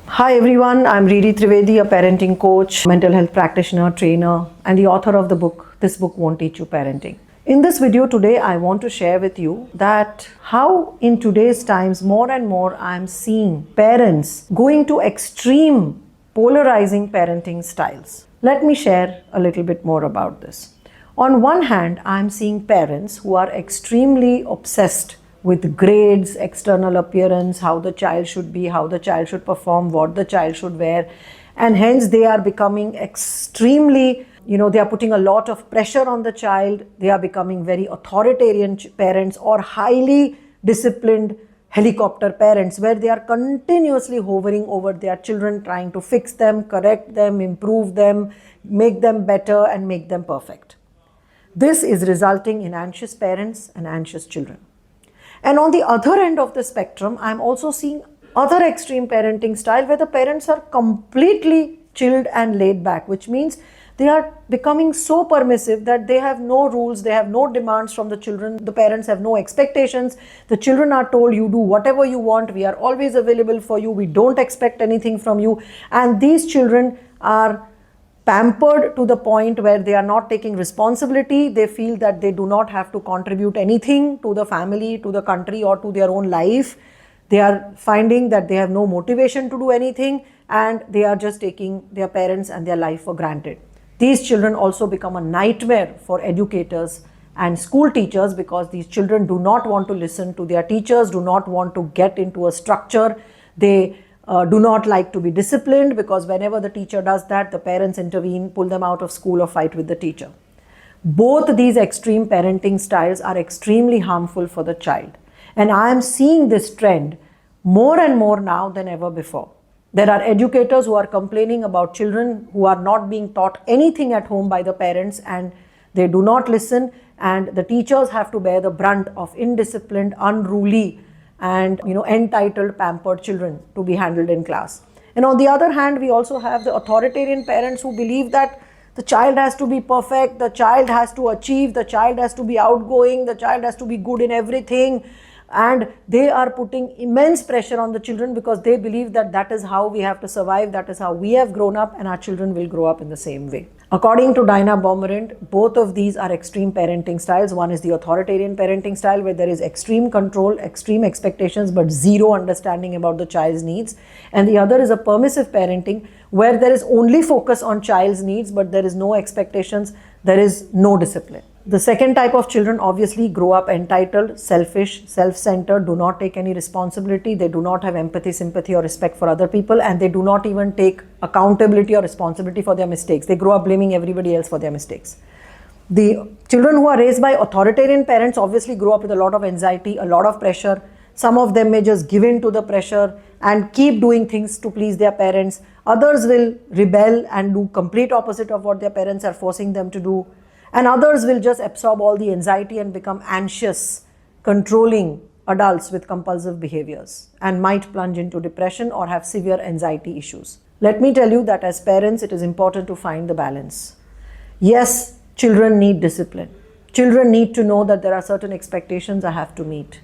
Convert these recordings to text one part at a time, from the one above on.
Hi everyone, I'm Riri Trivedi, a parenting coach, mental health practitioner, trainer, and the author of the book, This Book Won't Teach You Parenting. In this video today, I want to share with you that how in today's times, more and more, I'm seeing parents going to extreme polarizing parenting styles. Let me share a little bit more about this. On one hand, I'm seeing parents who are extremely obsessed with grades, external appearance, how the child should be, how the child should perform, what the child should wear. And hence they are becoming extremely, they are putting a lot of pressure on the child. They are becoming very authoritarian parents or highly disciplined helicopter parents where they are continuously hovering over their children, trying to fix them, correct them, improve them, make them better and make them perfect. This is resulting in anxious parents and anxious children. And on the other end of the spectrum, I'm also seeing other extreme parenting style where the parents are completely chilled and laid back, which means they are becoming so permissive that they have no rules, they have no demands from the children, the parents have no expectations, the children are told you do whatever you want, we are always available for you, we don't expect anything from you. And these children are pampered to the point where they are not taking responsibility. They feel that they do not have to contribute anything to the family, to the country, or to their own life. They are finding that they have no motivation to do anything and they are just taking their parents and their life for granted. These children also become a nightmare for educators and school teachers because these children do not want to listen to their teachers, do not want to get into a structure. They do not like to be disciplined because whenever the teacher does that, the parents intervene, pull them out of school or fight with the teacher. Both these extreme parenting styles are extremely harmful for the child. And I am seeing this trend more and more now than ever before. There are educators who are complaining about children who are not being taught anything at home by the parents and they do not listen, and the teachers have to bear the brunt of indisciplined, unruly, and entitled, pampered children to be handled in class. And on the other hand, we also have the authoritarian parents who believe that the child has to be perfect, the child has to achieve, the child has to be outgoing, the child has to be good in everything, and they are putting immense pressure on the children because they believe that that is how we have to survive, that is how we have grown up, and our children will grow up in the same way. According to Dinah Beaumorant, both of these are extreme parenting styles. One is the authoritarian parenting style where there is extreme control, extreme expectations, but zero understanding about the child's needs. And the other is a permissive parenting where there is only focus on child's needs, but there is no expectations, there is no discipline. The second type of children obviously grow up entitled, selfish, self-centered, do not take any responsibility, they do not have empathy, sympathy or respect for other people, and they do not even take accountability or responsibility for their mistakes. They grow up blaming everybody else for their mistakes. The children who are raised by authoritarian parents obviously grow up with a lot of anxiety, a lot of pressure. Some of them may just give in to the pressure and keep doing things to please their parents. Others will rebel and do complete opposite of what their parents are forcing them to do. And others will just absorb all the anxiety and become anxious, controlling adults with compulsive behaviors and might plunge into depression or have severe anxiety issues. Let me tell you that as parents, it is important to find the balance. Yes, children need discipline. Children need to know that there are certain expectations I have to meet.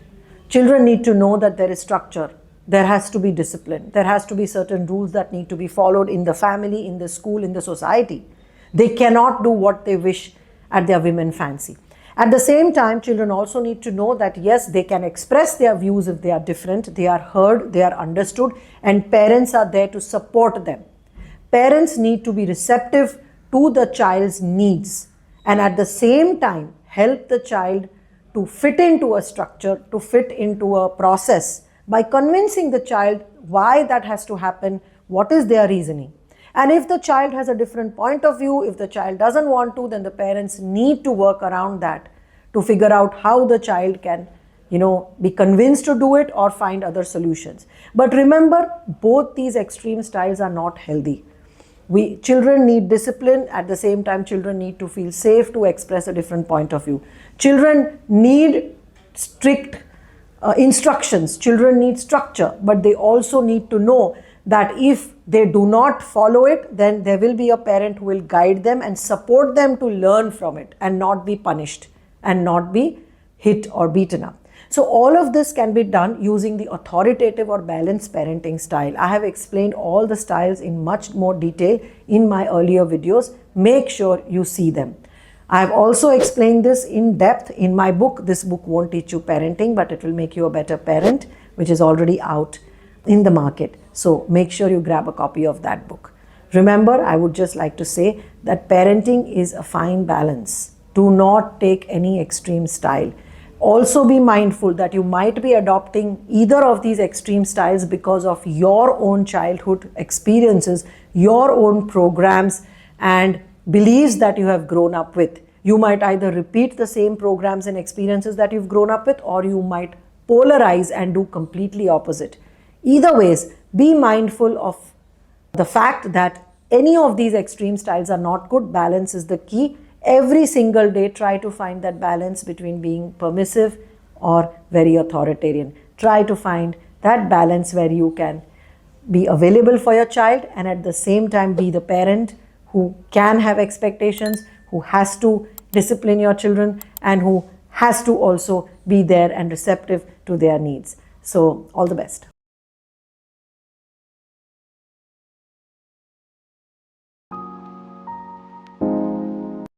Children need to know that there is structure. There has to be discipline. There has to be certain rules that need to be followed in the family, in the school, in the society. They cannot do what they wish at their whim and fancy. At the same time, children also need to know that yes, they can express their views if they are different, they are heard, they are understood, and parents are there to support them. Parents need to be receptive to the child's needs and at the same time help the child to fit into a structure, to fit into a process by convincing the child why that has to happen, what is their reasoning. And if the child has a different point of view, if the child doesn't want to, then the parents need to work around that to figure out how the child can, be convinced to do it or find other solutions. But remember, both these extreme styles are not healthy. Children need discipline. At the same time, children need to feel safe to express a different point of view. Children need strict instructions. Children need structure, but they also need to know that if they do not follow it, then there will be a parent who will guide them and support them to learn from it and not be punished and not be hit or beaten up. So all of this can be done using the authoritative or balanced parenting style. I have explained all the styles in much more detail in my earlier videos. Make sure you see them. I have also explained this in depth in my book. This book won't teach you parenting, but it will make you a better parent, which is already out in the market. So make sure you grab a copy of that book. Remember, I would just like to say that parenting is a fine balance. Do not take any extreme style. Also be mindful that you might be adopting either of these extreme styles because of your own childhood experiences, your own programs and beliefs that you have grown up with. You might either repeat the same programs and experiences that you've grown up with, or you might polarize and do completely opposite. Either ways, be mindful of the fact that any of these extreme styles are not good. Balance is the key. Every single day, try to find that balance between being permissive or very authoritarian. Try to find that balance where you can be available for your child and at the same time be the parent who can have expectations, who has to discipline your children, and who has to also be there and receptive to their needs. So, all the best.